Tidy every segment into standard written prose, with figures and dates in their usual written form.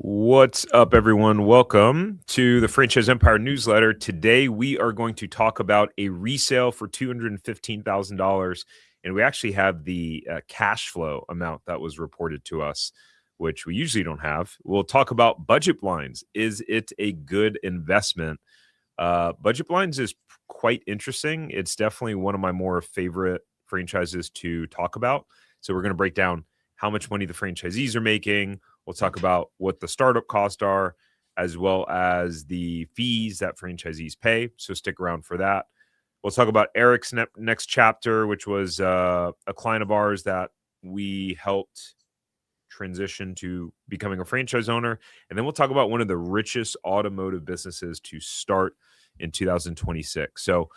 What's up, everyone? Welcome to the Franchise Empire newsletter. Today, we are going to talk about a resale for $215,000. And we actually have the cash flow amount that was reported to us, which we usually don't have. We'll talk about budget blinds. Is it a good investment? Budget blinds is quite interesting. It's definitely one of my more favorite franchises to talk about. So we're going to break down how much money the franchisees are making. We'll talk about what the startup costs are, as well as the fees that franchisees pay. So stick around for that. We'll talk about Eric's next chapter, which was a client of ours that we helped transition to becoming a franchise owner. And then we'll talk about one of the richest automotive businesses to start in 2026. So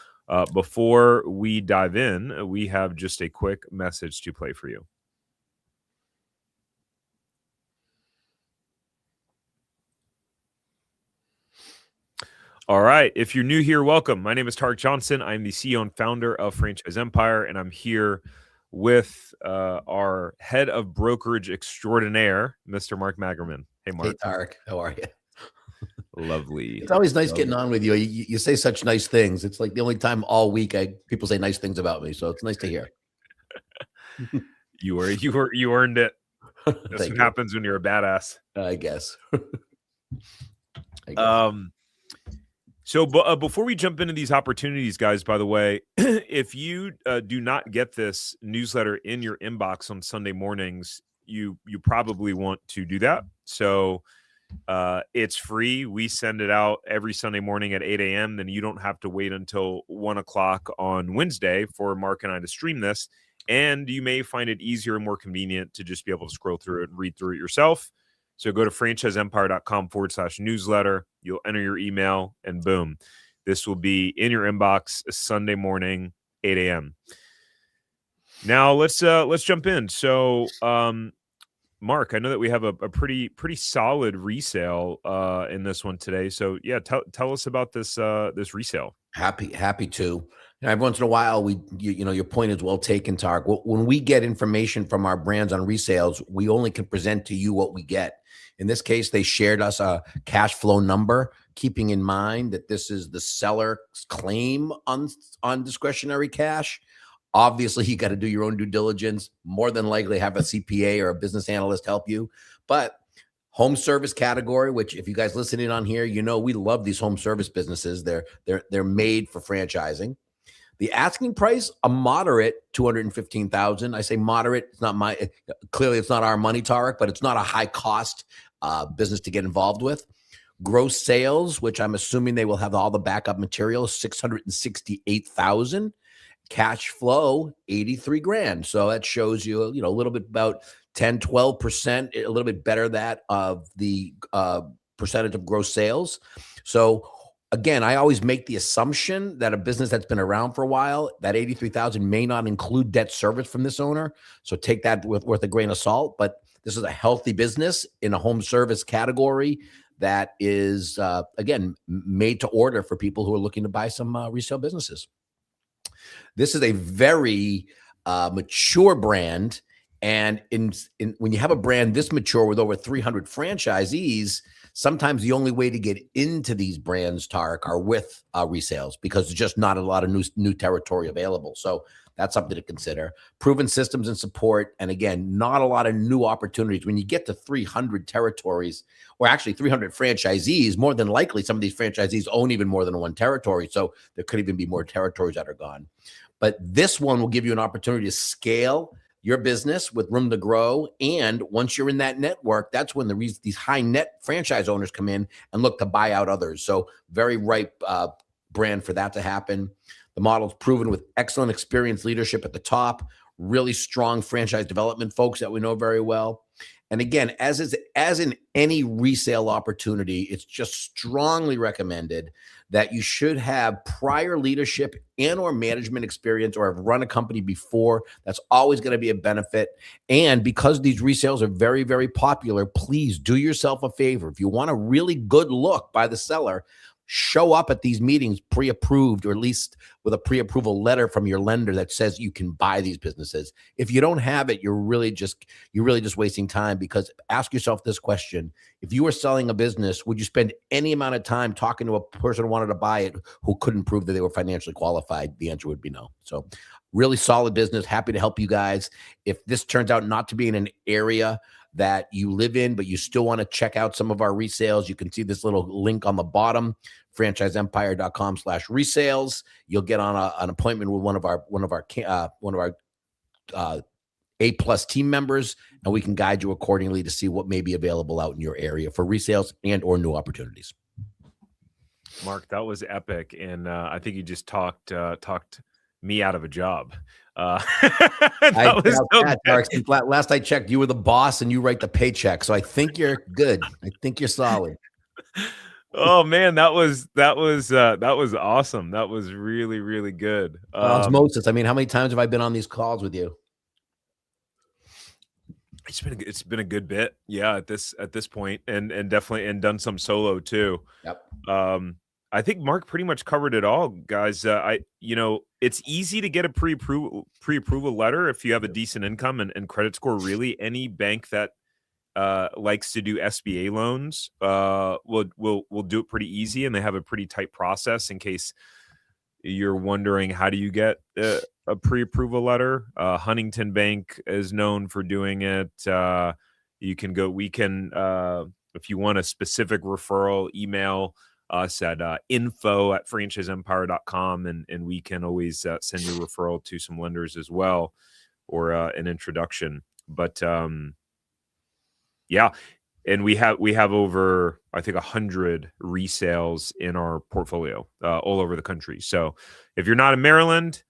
before we dive in, we have just a quick message to play for you. All right. If you're new here, welcome. My name is Tarek Johnson. I'm the CEO and founder of Franchise Empire, and I'm here with our head of brokerage extraordinaire, Mr. Mark Magerman. Hey, Mark. Hey, Tarek. How are you? Lovely. It's always nice getting on with you. You say such nice things. It's like the only time all week people say nice things about me, so it's nice to hear. You earned it. That's what happens when you're a badass. I guess. So before we jump into these opportunities, guys, by the way, if you do not get this newsletter in your inbox on Sunday mornings, you probably want to do that. So it's free. We send it out every Sunday morning at 8 a.m. Then you don't have to wait until 1 o'clock on Wednesday for Mark and I to stream this. And you may find it easier and more convenient to just be able to scroll through it and read through it yourself. So go to franchiseempire.com/newsletter. You'll enter your email, and boom, this will be in your inbox Sunday morning, 8 a.m. Now let's jump in. So, Mark, I know that we have a pretty solid resale in this one today. So yeah, tell us about this resale. Happy to. Every once in a while, your point is well taken, Tarek. When we get information from our brands on resales, we only can present to you what we get. In this case, they shared us a cash flow number, keeping in mind that this is the seller's claim on discretionary cash. Obviously, you got to do your own due diligence. More than likely, have a CPA or a business analyst help you. But home service category, which if you guys listening on here, we love these home service businesses. They're made for franchising. The asking price, a moderate $215,000. I say moderate. It's not clearly it's not our money, Tarek, but it's not a high cost business to get involved with. Gross sales, which I'm assuming they will have all the backup materials, $668,000. Cash flow, $83,000. So that shows you, a little bit about 10, 12%, a little bit better that of the percentage of gross sales. So again, I always make the assumption that a business that's been around for a while, that $83,000 may not include debt service from this owner. So take that with a grain of salt. But this is a healthy business in a home service category that is, again, made to order for people who are looking to buy some resale businesses. This is a very mature brand. And when you have a brand this mature with over 300 franchisees, sometimes the only way to get into these brands, Tarek, are with resales because there's just not a lot of new territory available. So that's something to consider. Proven systems and support. And again, not a lot of new opportunities. When you get to 300 territories, or actually 300 franchisees, more than likely some of these franchisees own even more than one territory. So there could even be more territories that are gone. But this one will give you an opportunity to scale your business with room to grow. And once you're in that network, that's when these high net franchise owners come in and look to buy out others. So very ripe brand for that to happen. The model's proven with excellent experienced leadership at the top, really strong franchise development folks that we know very well. And again, as in any resale opportunity, it's just strongly recommended that you should have prior leadership and or management experience or have run a company before. That's always going to be a benefit. And because these resales are very, very popular, please do yourself a favor. If you want a really good look by the seller, show up at these meetings pre-approved, or at least with a pre-approval letter from your lender that says you can buy these businesses. If you don't have it, you're really just wasting time, because ask yourself this question: if you were selling a business, would you spend any amount of time talking to a person who wanted to buy it who couldn't prove that they were financially qualified? The answer would be no. So really solid business. Happy to help you guys. If this turns out not to be in an area that you live in, but you still want to check out some of our resales, you can see this little link on the bottom, franchiseempire.com/resales. You'll get on an appointment with one of our A+ team members, and we can guide you accordingly to see what may be available out in your area for resales and or new opportunities. Mark, that was epic, and I think you just talked me out of a job. That was so last I checked, you were the boss and you write the paycheck, so I think you're good. I think you're solid. Oh man, that was awesome. That was really, really good. Osmosis. I mean, how many times have I been on these calls with you? It's been a good bit, yeah. At this point, and definitely, and done some solo too. Yep. I think Mark pretty much covered it all, guys. It's easy to get a pre-approval letter if you have a decent income and credit score. Really, any bank that likes to do SBA loans will do it pretty easy, and they have a pretty tight process. In case you're wondering, how do you get a pre-approval letter? Huntington Bank is known for doing it. You can go. We can, if you want a specific referral, email us at info@franchiseempire.com, and we can always send you a referral to some lenders as well, or an introduction. But yeah, and we have over, I think, 100 resales in our portfolio all over the country. So if you're not in Maryland,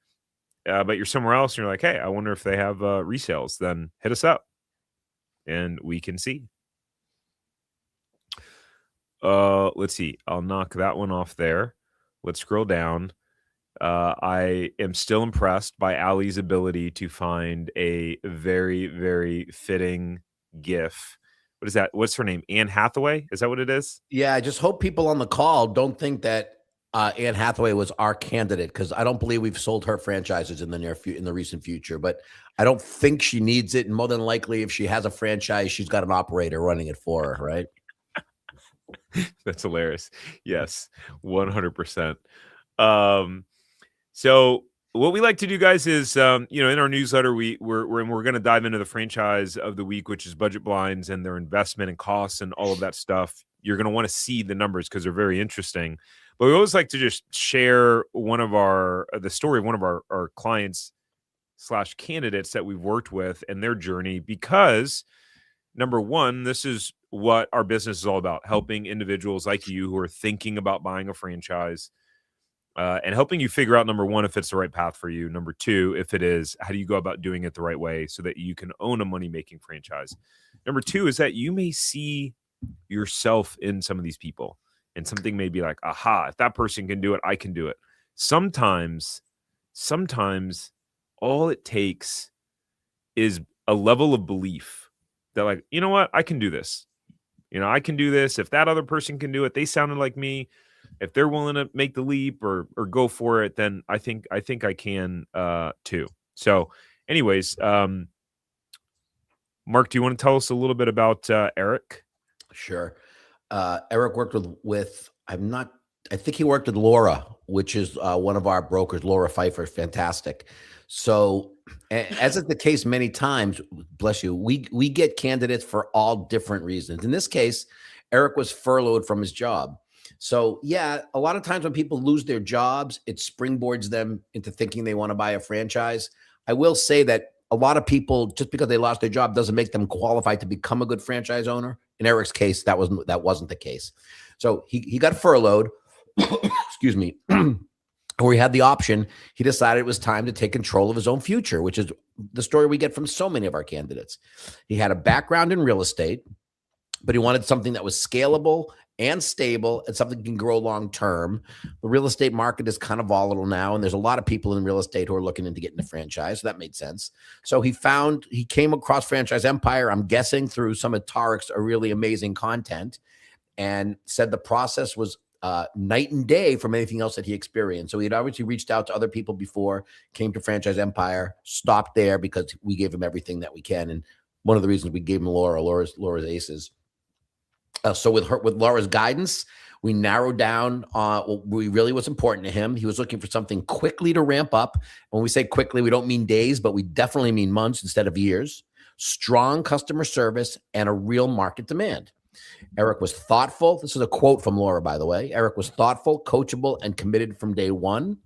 but you're somewhere else, and you're like, hey, I wonder if they have resales, then hit us up and we can see. Let's see. I'll knock that one off there. Let's scroll down. I am still impressed by Allie's ability to find a very, very fitting GIF. What is that? What's her name? Anne Hathaway? Is that what it is? Yeah, I just hope people on the call don't think that Anne Hathaway was our candidate, because I don't believe we've sold her franchises in the recent future. But I don't think she needs it, and more than likely, if she has a franchise, she's got an operator running it for her, right? That's hilarious. Yes, 100%. So what we like to do, guys, is in our newsletter we're going to dive into the franchise of the week, which is budget blinds and their investment and costs and all of that stuff. You're going to want to see the numbers because they're very interesting. But we always like to just share the story of one of our clients / candidates that we've worked with and their journey, because number one, this is what our business is all about: helping individuals like you who are thinking about buying a franchise, and helping you figure out, number one, if it's the right path for you. Number two, if it is, how do you go about doing it the right way so that you can own a money-making franchise? Number two is that you may see yourself in some of these people, and something may be like, aha, if that person can do it, I can do it. Sometimes all it takes is a level of belief that, like, you know what, I can do this. I can do this. If that other person can do it, they sounded like me. If they're willing to make the leap or go for it, then I think I can too. So anyways, Mark, do you want to tell us a little bit about Eric? Sure. Eric worked with I think he worked with Laura, which is one of our brokers, Laura Pfeiffer. Fantastic. So as is the case many times, bless you, we get candidates for all different reasons. In this case, Eric was furloughed from his job. So yeah, a lot of times when people lose their jobs, it springboards them into thinking they want to buy a franchise. I will say that a lot of people, just because they lost their job, doesn't make them qualified to become a good franchise owner. In Eric's case, that wasn't the case. So he got furloughed, excuse me, where he had the option. He decided it was time to take control of his own future, which is the story we get from so many of our candidates. He had a background in real estate, but he wanted something that was scalable and stable and something that can grow long term. The real estate market is kind of volatile now, and there's a lot of people in real estate who are looking into getting a franchise. So that made sense. So he came across Franchise Empire, I'm guessing through some of Tarek's really amazing content, and said the process was night and day from anything else that he experienced. So he had obviously reached out to other people before, came to Franchise Empire, stopped there because we gave him everything that we can. And one of the reasons we gave him Laura's aces. So with Laura's guidance, we narrowed down what really was important to him. He was looking for something quickly to ramp up. When we say quickly, we don't mean days, but we definitely mean months instead of years. Strong customer service and a real market demand. Eric was thoughtful. This is a quote from Laura, by the way. Eric was thoughtful, coachable, and committed from day one.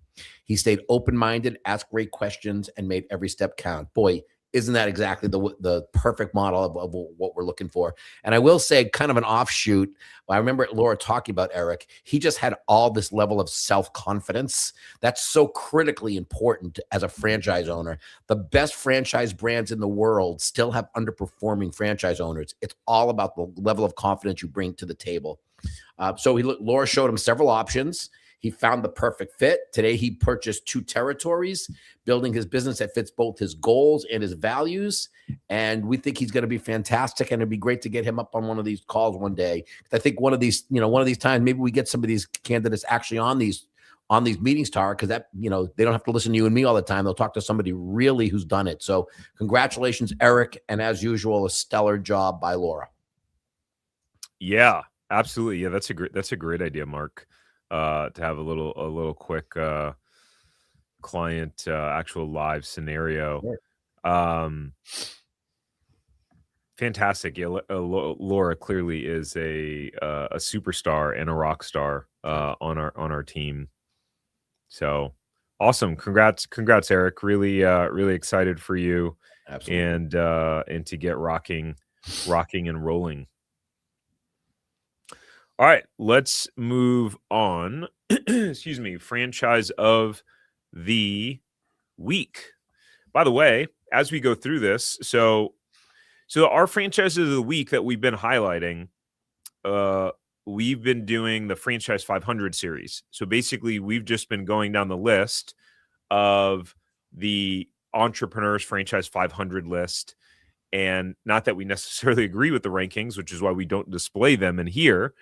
He stayed open-minded, asked great questions, and made every step count. Boy, isn't that exactly the perfect model of what we're looking for? And I will say, kind of an offshoot, I remember Laura talking about Eric. He just had all this level of self-confidence. That's so critically important as a franchise owner. The best franchise brands in the world still have underperforming franchise owners. It's all about the level of confidence you bring to the table. Laura showed him several options. He found the perfect fit. Today, he purchased 2 territories, building his business that fits both his goals and his values. And we think he's going to be fantastic. And it'd be great to get him up on one of these calls one day. I think one of these times, maybe we get some of these candidates actually on these meetings, Tara, because that, they don't have to listen to you and me all the time. They'll talk to somebody really who's done it. So congratulations, Eric. And as usual, a stellar job by Laura. Yeah, absolutely. Yeah, that's a great idea, Mark. To have a little quick client actual live scenario. Fantastic. Yeah, Laura clearly is a superstar and a rock star on our team. So awesome. Congrats, Eric. Really excited for you. Absolutely. And to get rocking and rolling. All right, let's move on. Excuse me, franchise of the week. By the way, as we go through this, so our franchises of the week that we've been highlighting, we've been doing the Franchise 500 series. So basically, we've just been going down the list of the Entrepreneurs Franchise 500 list. And not that we necessarily agree with the rankings, which is why we don't display them in here.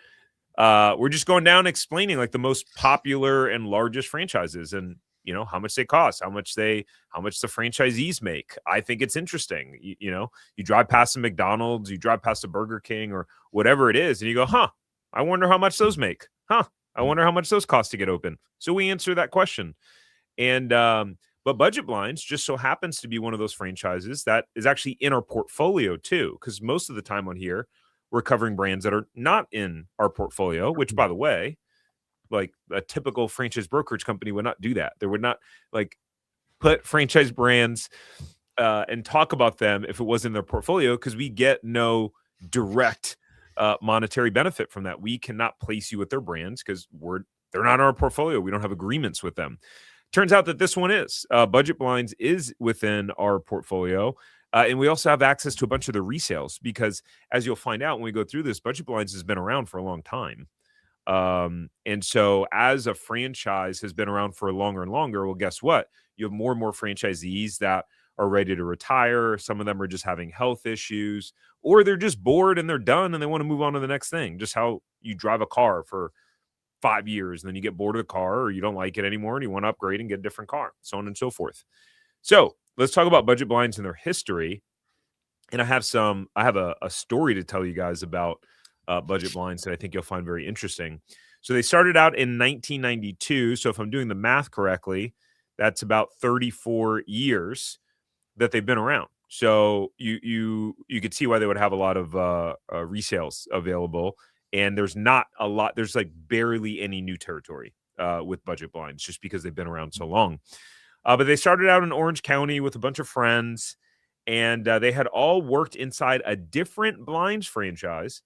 We're just going down explaining like the most popular and largest franchises and how much they cost, how much the franchisees make. I think it's interesting. You drive past a McDonald's, you drive past a Burger King or whatever it is, and you go, I wonder how much those make. I wonder how much those cost to get open. So we answer that question. And but Budget Blinds just so happens to be one of those franchises that is actually in our portfolio too, because most of the time on here, we're covering brands that are not in our portfolio, which, by the way, like a typical franchise brokerage company would not do that. They would not like put franchise brands and talk about them if it was in their portfolio, because we get no direct monetary benefit from that. We cannot place you with their brands because they're not in our portfolio. We don't have agreements with them. Turns out that this one is. Budget Blinds is within our portfolio. And we also have access to a bunch of the resales because, as you'll find out when we go through this, Budget Blinds has been around for a long time. And so as a franchise has been around for longer and longer, well, guess what? You have more and more franchisees that are ready to retire. Some of them are just having health issues, or they're just bored and they're done and they want to move on to the next thing. Just how you drive a car for 5 years and then you get bored of the car or you don't like it anymore and you want to upgrade and get a different car, so on and so forth. So let's talk about Budget Blinds and their history. And I have a story to tell you guys about Budget Blinds that I think you'll find very interesting. So they started out in 1992. So if I'm doing the math correctly, that's about 34 years that they've been around. So you could see why they would have a lot of resales available. And there's not a lot. There's like barely any new territory with Budget Blinds just because they've been around so long. But they started out in Orange County with a bunch of friends, and they had all worked inside a different blinds franchise,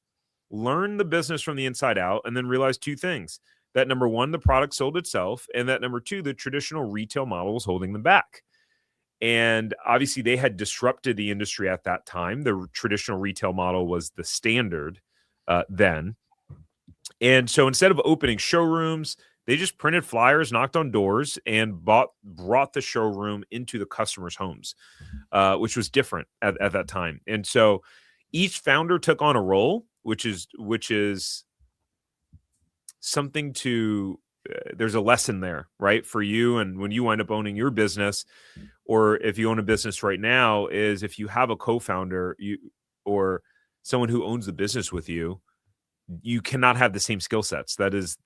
learned the business from the inside out, and then realized 2 things. That number 1, the product sold itself, and that number 2, the traditional retail model was holding them back. And obviously they had disrupted the industry at that time. The traditional retail model was the standard then. And so instead of opening showrooms, they just printed flyers, knocked on doors, and brought the showroom into the customers' homes, which was different at that time. And so each founder took on a role, which is something to there's a lesson there, right, for you. And when you wind up owning your business, or if you own a business right now, is if you have a co-founder, or someone who owns the business with you, you cannot have the same skill sets. That is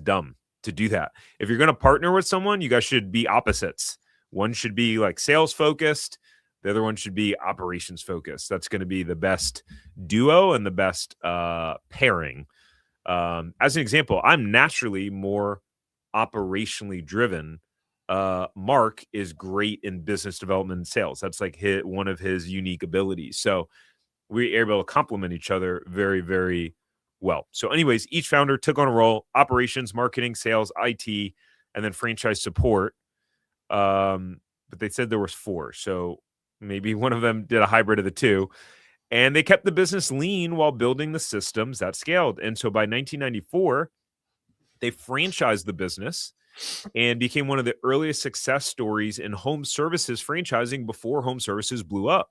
dumb to do that. If you're going to partner with someone, you guys should be opposites. One should be like sales focused. The other one should be operations focused. That's going to be the best duo and the best pairing. As an example, I'm naturally more operationally driven. Mark is great in business development and sales. That's like one of his unique abilities. So we are able to complement each other very, very well. So anyways, each founder took on a role: operations, marketing, sales, IT, and then franchise support. But they said there was 4. So maybe one of them did a hybrid of the two. And they kept the business lean while building the systems that scaled. And so by 1994, they franchised the business and became one of the earliest success stories in home services franchising before home services blew up.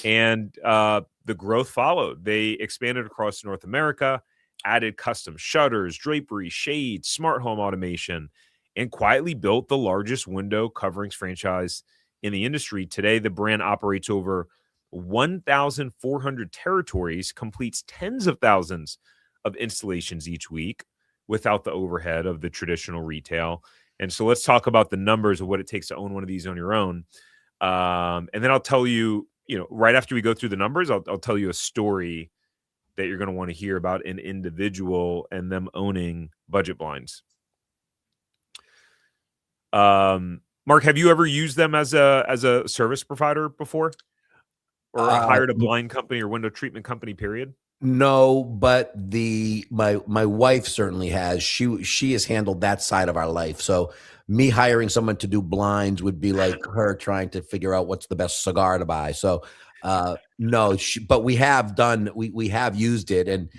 And the growth followed. They expanded across North America, added custom shutters, drapery, shades, smart home automation, and quietly built the largest window coverings franchise in the industry. Today, the brand operates over 1,400 territories, completes tens of thousands of installations each week without the overhead of the traditional retail. And so let's talk about the numbers of what it takes to own one of these on your own. And then I'll tell you, right after we go through the numbers, I'll tell you a story that you're going to want to hear about an individual and them owning budget blinds. Mark, have you ever used them as a service provider before, or hired a blind company or window treatment company, period? No, but my wife certainly has. She has handled that side of our life. So me hiring someone to do blinds would be like her trying to figure out what's the best cigar to buy. So no, but we have used it, and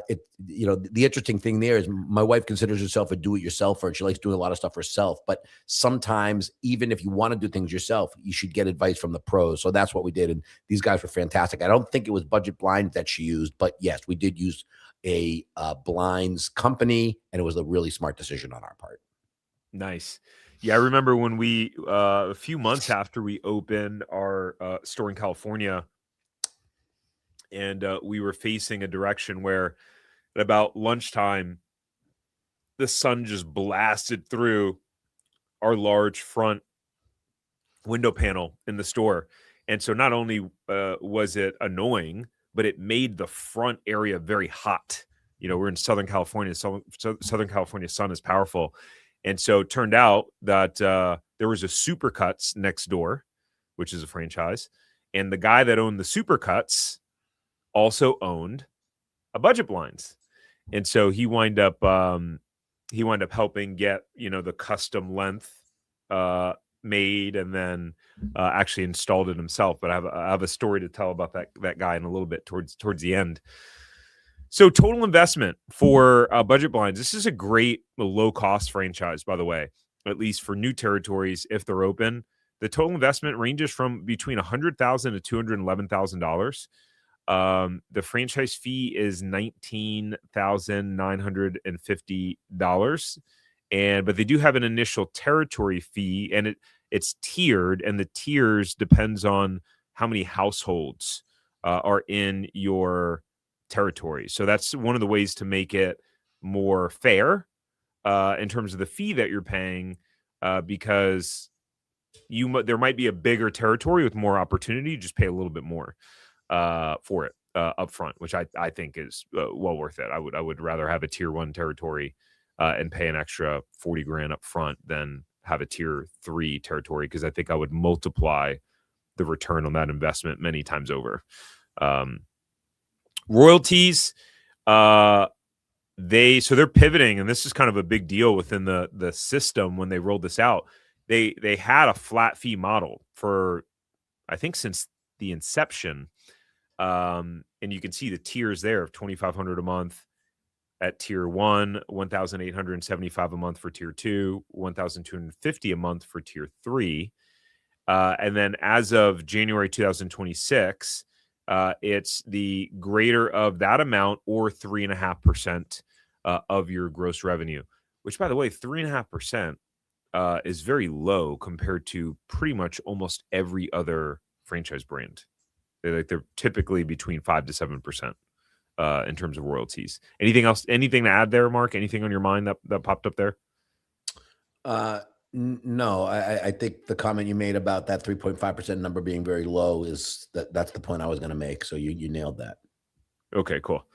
it the interesting thing there is my wife considers herself a do-it-yourselfer, and she likes doing a lot of stuff herself. But sometimes, even if you want to do things yourself, you should get advice from the pros. So that's what we did, and these guys were fantastic. I don't think it was budget blinds that she used, but yes, we did use a blinds company, and it was a really smart decision on our part. Nice. Yeah, I remember when we a few months after we opened our store in California, and we were facing a direction where at about lunchtime, the sun just blasted through our large front window panel in the store. And so not only was it annoying, but it made the front area very hot. We're in Southern California. So Southern California sun is powerful. And so it turned out that there was a Supercuts next door, which is a franchise. And the guy that owned the Supercuts also owned a budget blinds. And so he wind up helping get, the custom length made, and then actually installed it himself. But I have a story to tell about that guy in a little bit towards the end. So total investment for budget blinds. This is a great low cost franchise, by the way, at least for new territories if they're open. The total investment ranges from between $100,000 to $211,000. The franchise fee is $19,950, but they do have an initial territory fee, and it's tiered, and the tiers depends on how many households are in your territory. So that's one of the ways to make it more fair in terms of the fee that you're paying, because there might be a bigger territory with more opportunity. You just pay a little bit more for it up front, which I think is well worth it. I would rather have a tier 1 territory and pay an extra 40 grand up front than have a tier 3 territory, because I think I would multiply the return on that investment many times over. Royalties, they're pivoting, and this is kind of a big deal within the system. When they rolled this out, they had a flat fee model for, I think, since the inception. And you can see the tiers there of $2,500 a month at tier 1, $1,875 a month for tier 2, $1,250 a month for tier 3. And then as of January 2026, it's the greater of that amount or 3.5% of your gross revenue, which, by the way, 3.5% is very low compared to pretty much almost every other franchise brand. They're typically between 5 to 7% in terms of royalties. Anything else? Anything to add there, Mark? Anything on your mind that popped up there? No, I think the comment you made about that 3.5% number being very low is that's the point I was going to make. So you nailed that. Okay, cool.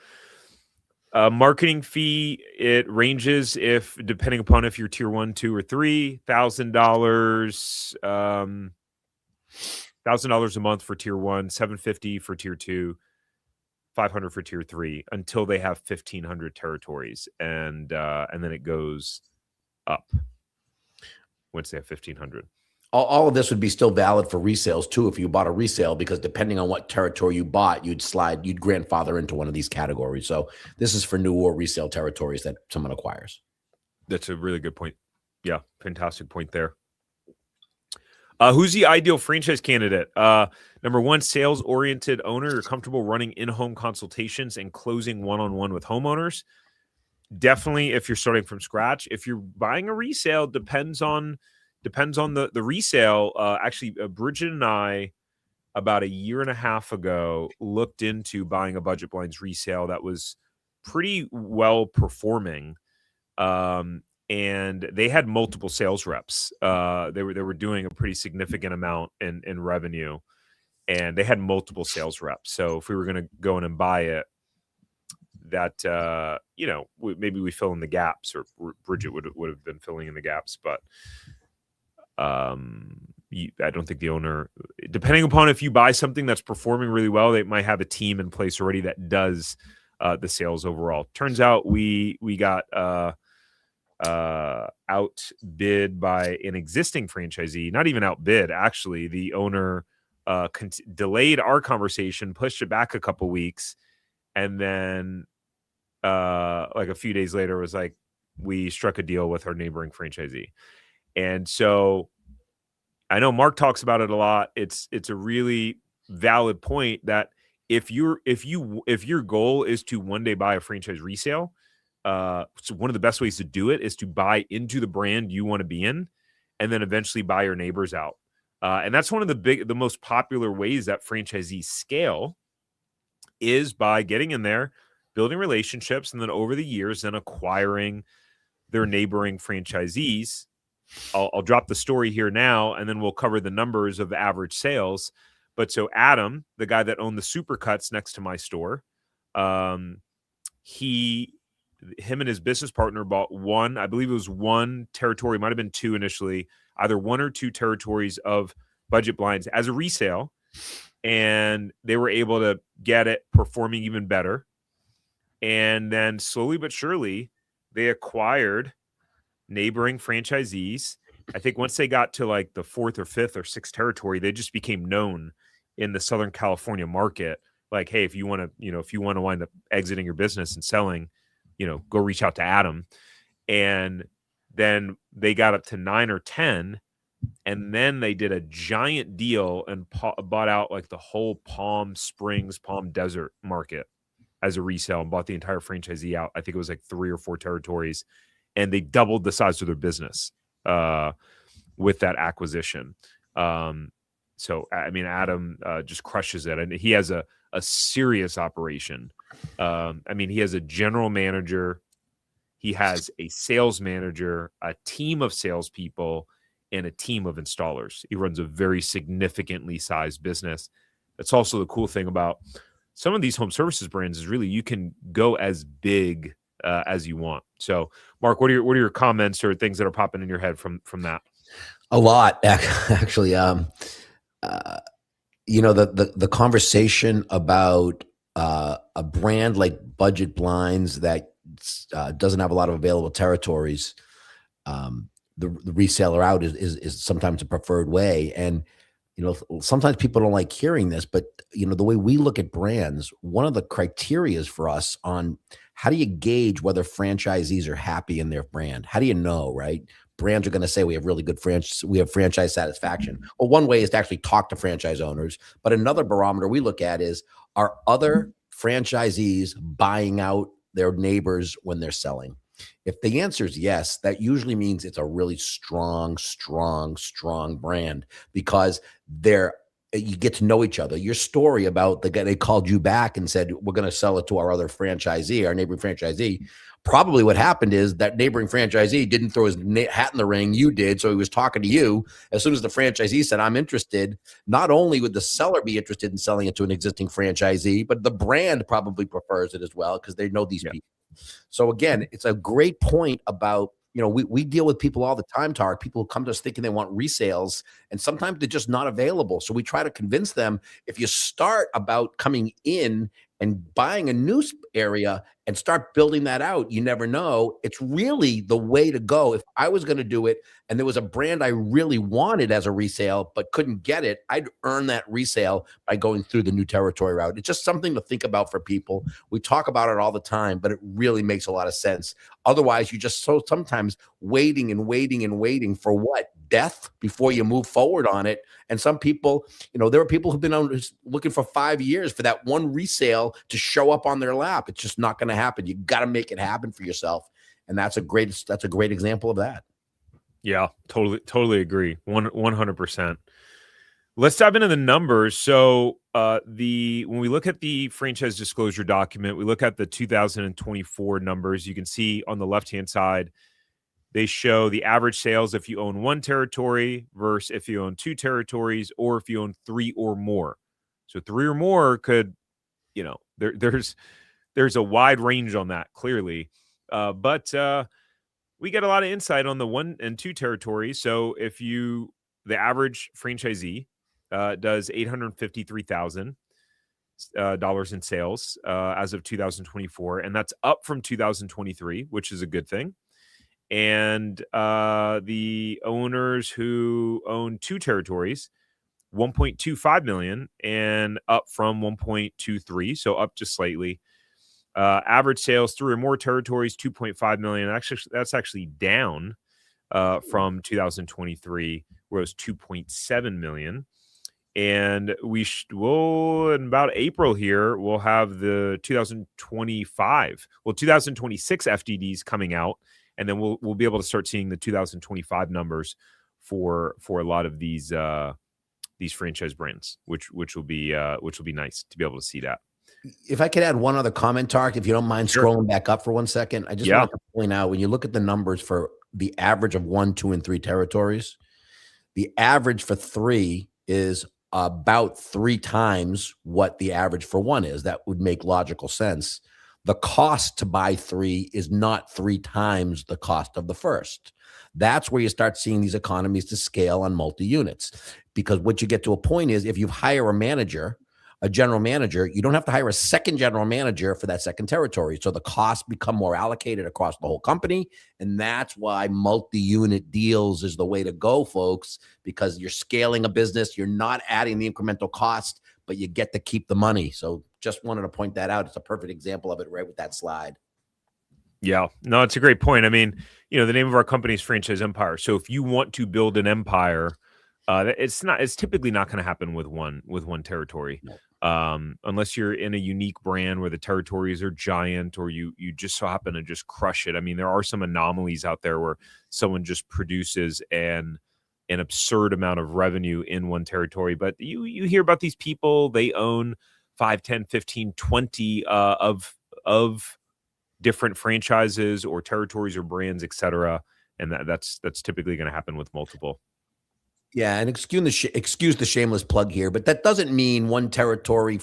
Marketing fee, it ranges depending upon if you're tier 1, 2, or 3, $1,000, $1,000 a month for tier 1, $750 for tier 2, $500 for tier 3, until they have 1,500 territories, and then it goes up once they have 1,500. All of this would be still valid for resales too if you bought a resale, because depending on what territory you bought, you'd grandfather into one of these categories. So this is for new or resale territories that someone acquires. That's a really good point. Yeah, fantastic point there. Who's the ideal franchise candidate? Number one, sales-oriented owner. You're comfortable running in-home consultations and closing one-on-one with homeowners. Definitely, if you're starting from scratch. If you're buying a resale, depends on the resale. Actually, Bridget and I, about a year and a half ago, looked into buying a budget blinds resale that was pretty well performing. And they had multiple sales reps. They were doing a pretty significant amount in revenue, and they had multiple sales reps. So if we were going to go in and buy it, that maybe we fill in the gaps, or Bridget would have been filling in the gaps. But I don't think the owner, depending upon if you buy something that's performing really well, they might have a team in place already that does the sales overall. Turns out we got outbid by an existing franchisee. Not even outbid, actually. The owner delayed our conversation, pushed it back a couple weeks, and then like a few days later was like, we struck a deal with our neighboring franchisee. And so I know Mark talks about it a lot. It's a really valid point that if your goal is to one day buy a franchise resale, so one of the best ways to do it is to buy into the brand you want to be in, and then eventually buy your neighbors out. And that's one of the most popular ways that franchisees scale, is by getting in there, building relationships, and then over the years, then acquiring their neighboring franchisees. I'll drop the story here now, and then we'll cover the numbers of the average sales. But so Adam, the guy that owned the Supercuts next to my store, him and his business partner bought one, I believe it was one territory, might have been two initially, either one or two territories of budget blinds as a resale. And they were able to get it performing even better. And then slowly but surely, they acquired neighboring franchisees. I think once they got to like the 4th or 5th or 6th territory, they just became known in the Southern California market. Like, hey, if you want to wind up exiting your business and selling, go reach out to Adam. And then they got up to 9 or 10, and then they did a giant deal and bought out like the whole Palm Springs, Palm Desert market as a resale, and bought the entire franchisee out. I think it was like 3 or 4 territories, and they doubled the size of their business with that acquisition. So, I mean, Adam just crushes it, and he has a serious operation. I mean, he has a general manager, he has a sales manager, a team of salespeople, and a team of installers. He runs a very significantly sized business. That's also the cool thing about some of these home services brands, is really you can go as big as you want. So, Mark, what are your comments or things that are popping in your head from that? A lot, actually. The conversation about a brand like Budget Blinds that doesn't have a lot of available territories, the reseller out is sometimes a preferred way. And sometimes people don't like hearing this, but the way we look at brands, one of the criterias for us on how do you gauge whether franchisees are happy in their brand? How do you know, right? Brands are going to say we have really good franchise satisfaction. Well, one way is to actually talk to franchise owners, but another barometer we look at is, are other franchisees buying out their neighbors when they're selling? If the answer is yes, that usually means it's a really strong, strong, strong brand because they're you get to know each other. Your story about the guy they called you back and said, we're going to sell it to our other franchisee, our neighboring franchisee. Probably what happened is that neighboring franchisee didn't throw his hat in the ring. You did. So he was talking to you. As soon as the franchisee said, I'm interested, not only would the seller be interested in selling it to an existing franchisee, but the brand probably prefers it as well because they know these people. So again, it's a great point about, we deal with people all the time, Tarek. People who come to us thinking they want resales, and sometimes they're just not available. So we try to convince them, if you start about coming in and buying a new area and start building that out, you never know. It's really the way to go. If I was going to do it and there was a brand I really wanted as a resale but couldn't get it, I'd earn that resale by going through the new territory route. It's just something to think about for people. We talk about it all the time, but it really makes a lot of sense. Otherwise, you just sometimes waiting and waiting and waiting for what? Death before you move forward on it. And some people, there are people who've been looking for 5 years for that one resale to show up on their lap. It's just not going to happen. You got to make it happen for yourself. And that's a great example of that. Yeah, totally agree. 100%. Let's dive into the numbers. So when we look at the franchise disclosure document, we look at the 2024 numbers. You can see on the left-hand side, they show the average sales if you own one territory versus if you own two territories or if you own three or more. So 3 or more could, there's a wide range on that, clearly. But we get a lot of insight on the 1 and 2 territories. So if the average franchisee does $853,000 in sales as of 2024, and that's up from 2023, which is a good thing. And the owners who own 2 territories, 1.25 million, and up from 1.23, so up just slightly. Average sales 3 or more territories, 2.5 million. Actually, that's actually down from 2023, where it was 2.7 million. And we'll in about April here, we'll have the 2026 FDDs coming out, and then we'll be able to start seeing the 2025 numbers for a lot of these franchise brands, which will be nice to be able to see that. If I could add one other comment, Tark, if you don't mind scrolling back up for 1 second, I just want to point out, when you look at the numbers for the average of 1, 2, and 3 territories, the average for 3 is about 3 times what the average for 1 is. That would make logical sense. The cost to buy 3 is not 3 times the cost of the first. That's where you start seeing these economies to scale on multi-units. Because what you get to a point is, if you hire a general manager, you don't have to hire a second general manager for that second territory. So the costs become more allocated across the whole company. And that's why multi-unit deals is the way to go, folks, because you're scaling a business. You're not adding the incremental cost, but you get to keep the money. So just wanted to point that out. It's a perfect example of it right with that slide. Yeah, no, it's a great point. I mean, the name of our company is Franchise Empire. So if you want to build an empire, it's typically not going to happen with one territory. No. Unless you're in a unique brand where the territories are giant, or you just so happen to just crush it. I mean, there are some anomalies out there where someone just produces an absurd amount of revenue in one territory, but you hear about these people, they own 5, 10, 15, 20 of different franchises or territories or brands, etc. And that's typically going to happen with multiple. Yeah, and excuse the shameless plug here, but that doesn't mean one territory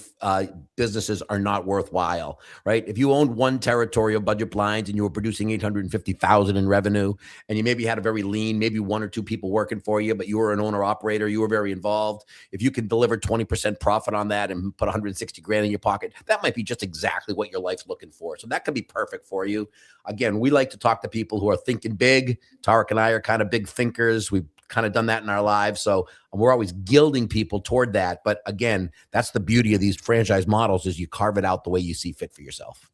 businesses are not worthwhile, right? If you owned one territory of budget blinds and you were producing $850,000 in revenue, and you maybe had a very lean, maybe 1 or 2 people working for you, but you were an owner operator, you were very involved. If you can deliver 20% profit on that and put 160 grand in your pocket, that might be just exactly what your life's looking for. So that could be perfect for you. Again, we like to talk to people who are thinking big. Tarek and I are kind of big thinkers. We've kind of done that in our lives. So we're always gilding people toward that. But again, that's the beauty of these franchise models, is you carve it out the way you see fit for yourself.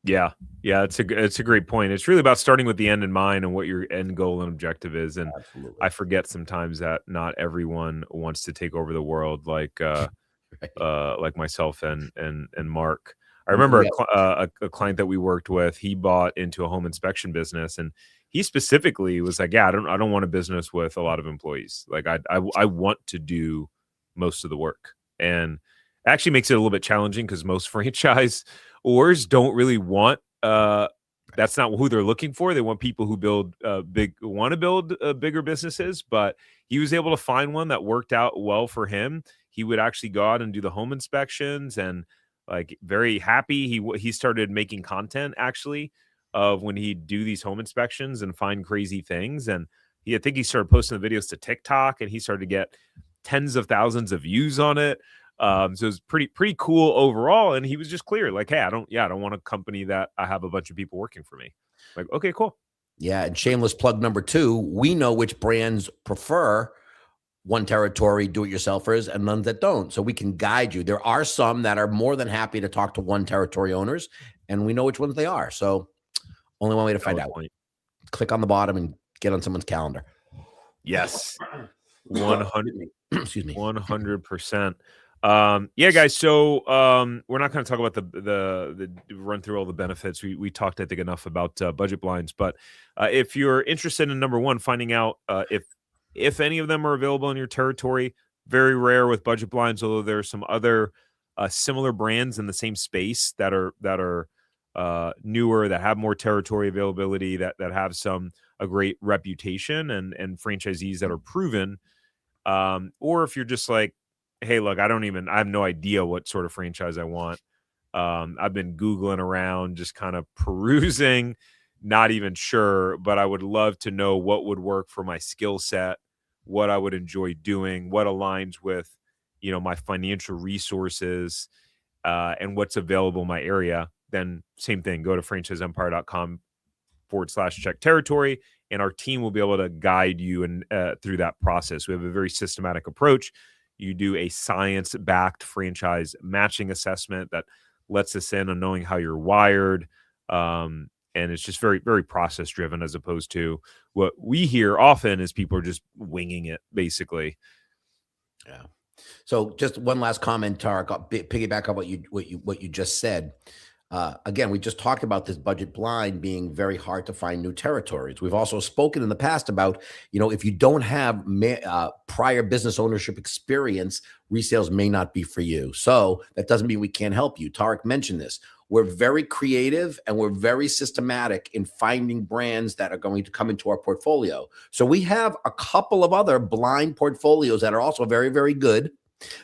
Yeah. It's a great point. It's really about starting with the end in mind and what your end goal and objective is. And absolutely. I forget sometimes that not everyone wants to take over the world like myself and Mark. I remember a client that we worked with, he bought into a home inspection business, and he specifically was like, yeah, I don't want a business with a lot of employees. Like I want to do most of the work. And it actually makes it a little bit challenging because most franchise owners don't really want that's not who they're looking for. They want people who want to build bigger businesses, but he was able to find one that worked out well for him. He would actually go out and do the home inspections, and like very happy. He started making content actually of when he'd do these home inspections and find crazy things. And I think he started posting the videos to TikTok, and he started to get tens of thousands of views on it. So it's pretty cool overall. And he was just clear, like, hey, I don't want a company that I have a bunch of people working for me. Like, okay, cool. Yeah. And shameless plug number 2, we know which brands prefer one territory do-it-yourselfers and none that don't. So we can guide you. There are some that are more than happy to talk to one territory owners, and we know which ones they are. So only one way to find out. Click on the bottom and get on someone's calendar. Yes. 100. Excuse me. 100%. Yeah, guys. So we're not going to talk about the run through all the benefits. We talked, I think, enough about budget blinds. But if you're interested in number one, finding out if any of them are available in your territory, very rare with budget blinds. Although there are some other similar brands in the same space that are newer, that have more territory availability, that have a great reputation and franchisees that are proven. Or if you're just like, hey, look, I have no idea what sort of franchise I want. I've been Googling around, just kind of perusing, not even sure, but I would love to know what would work for my skill set, what I would enjoy doing, what aligns with, my financial resources, and what's available in my area. Then same thing, go to franchiseempire.com/check territory, and our team will be able to guide you through that process. We have a very systematic approach. You do a science-backed franchise matching assessment that lets us in on knowing how you're wired. And it's just very, very process-driven, as opposed to what we hear often is people are just winging it, basically. Yeah. So just one last comment, Tarek. I'll piggyback on what you just said. Again, we just talked about this budget blind being very hard to find new territories. We've also spoken in the past about, if you don't have prior business ownership experience, resales may not be for you. So that doesn't mean we can't help you. Tarek mentioned this. We're very creative and we're very systematic in finding brands that are going to come into our portfolio. So we have a couple of other blind portfolios that are also very, very good,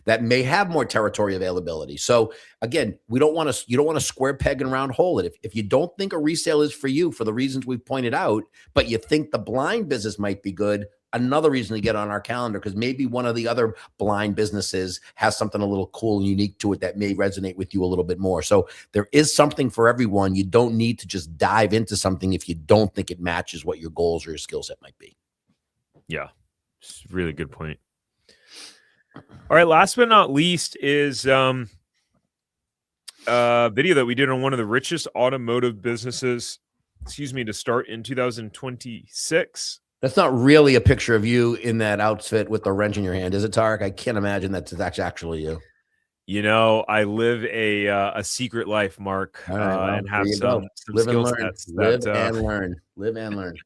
that may have more territory availability. So again, you don't want to square peg and round hole it. If you don't think a resale is for you for the reasons we've pointed out, but you think the blind business might be good, another reason to get on our calendar, because maybe one of the other blind businesses has something a little cool and unique to it that may resonate with you a little bit more. So there is something for everyone. You don't need to just dive into something if you don't think it matches what your goals or your skill set might be. Yeah, it's a really good point. All right, last but not least is a video that we did on one of the richest automotive businesses, to start in 2026. That's not really a picture of you in that outfit with the wrench in your hand, is it, Tarek? I can't imagine that's actually you. I live a secret life, Mark, and have some skill sets. Live and learn. Live and learn.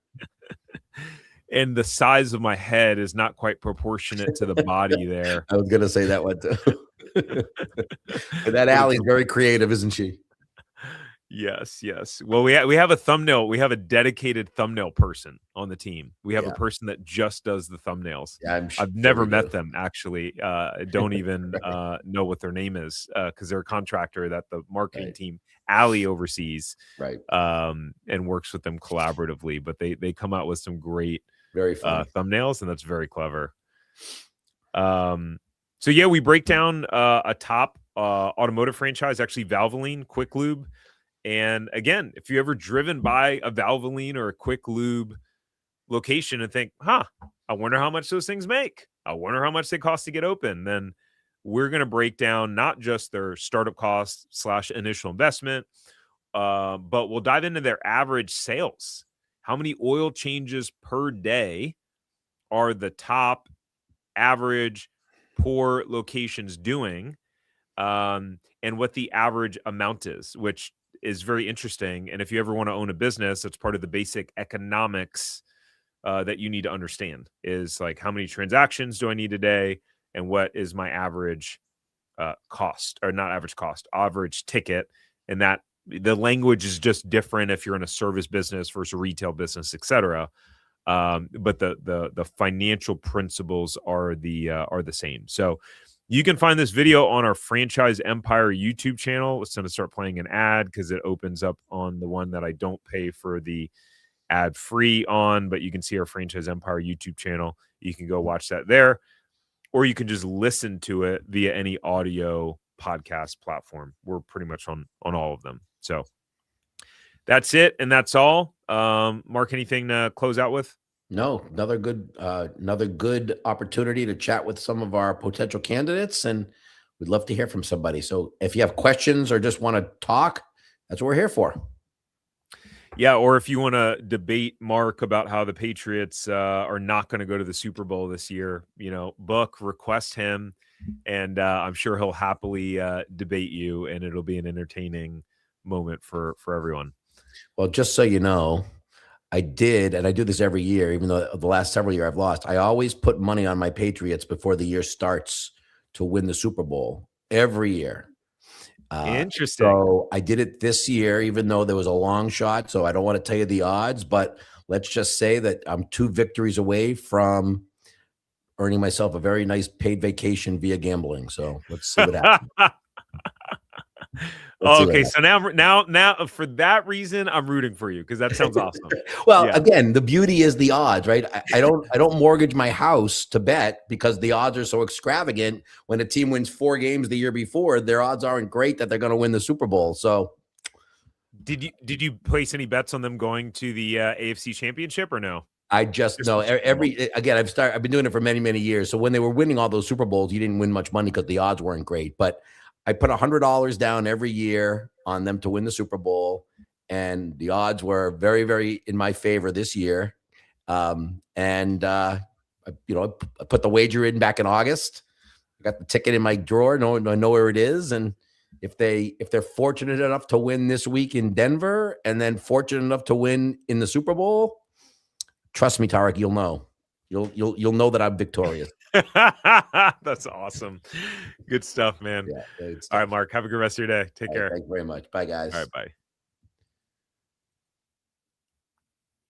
And the size of my head is not quite proportionate to the body there. I was going to say that one too. That Allie's very creative, isn't she? Yes. Well, we have a thumbnail. We have a dedicated thumbnail person on the team. We have a person that just does the thumbnails. Yeah, I've never met them, actually. I don't even know what their name is, because they're a contractor that the marketing team, Allie, oversees, and works with them collaboratively. But they come out with some great very fun thumbnails, and that's very clever. So yeah, we break down a top automotive franchise, actually Valvoline Quick Lube. And again, if you ever driven by a Valvoline or a Quick Lube location and think, I wonder how much those things make, I wonder how much they cost to get open, then we're going to break down not just their startup costs / initial investment, but we'll dive into their average sales. How many oil changes per day are the top average poor locations doing? and what the average amount is, which is very interesting. And if you ever want to own a business, it's part of the basic economics that you need to understand is like, how many transactions do I need a day? And what is my average cost, or not average cost, average ticket? And that the language is just different if you're in a service business versus a retail business, et cetera. But the financial principles are the same. So you can find this video on our Franchise Empire YouTube channel. It's going to start playing an ad because it opens up on the one that I don't pay for the ad free on, but you can see our Franchise Empire YouTube channel. You can go watch that there, or you can just listen to it via any audio podcast platform. We're pretty much on all of them. So that's it, and that's all. Mark, anything to close out with? No, another good opportunity to chat with some of our potential candidates, and we'd love to hear from somebody. So if you have questions or just want to talk, that's what we're here for. Yeah, or if you want to debate Mark about how the Patriots are not going to go to the Super Bowl this year, request him, and I'm sure he'll happily debate you, and it'll be an entertaining moment for everyone. Well, just so you know, I did, and I do this every year, even though the last several years I've lost. I always put money on my Patriots before the year starts to win the Super Bowl every year. Interesting. So I did it this year, even though there was a long shot. So I don't want to tell you the odds, but let's just say that I'm 2 victories away from earning myself a very nice paid vacation via gambling. So let's see what happens. Okay, so now for that reason, I'm rooting for you because that sounds awesome. Well, again, the beauty is the odds, right? I don't mortgage my house to bet because the odds are so extravagant. When a team wins 4 games the year before, their odds aren't great that they're going to win the Super Bowl. So, did you place any bets on them going to the AFC Championship or no? I just know again, I've been doing it for many, many years. So when they were winning all those Super Bowls, you didn't win much money because the odds weren't great. But I put $100 down every year on them to win the Super Bowl, and the odds were very, very in my favor this year. I put the wager in back in August. I got the ticket in my drawer. I know where it is, and if they're fortunate enough to win this week in Denver, and then fortunate enough to win in the Super Bowl, trust me, Tarek, you'll know. You'll know that I'm victorious. That's awesome. Good stuff, man. Yeah, good stuff. All right, Mark, have a good rest of your day. Take care. Thank you very much. Bye, guys. All right, bye.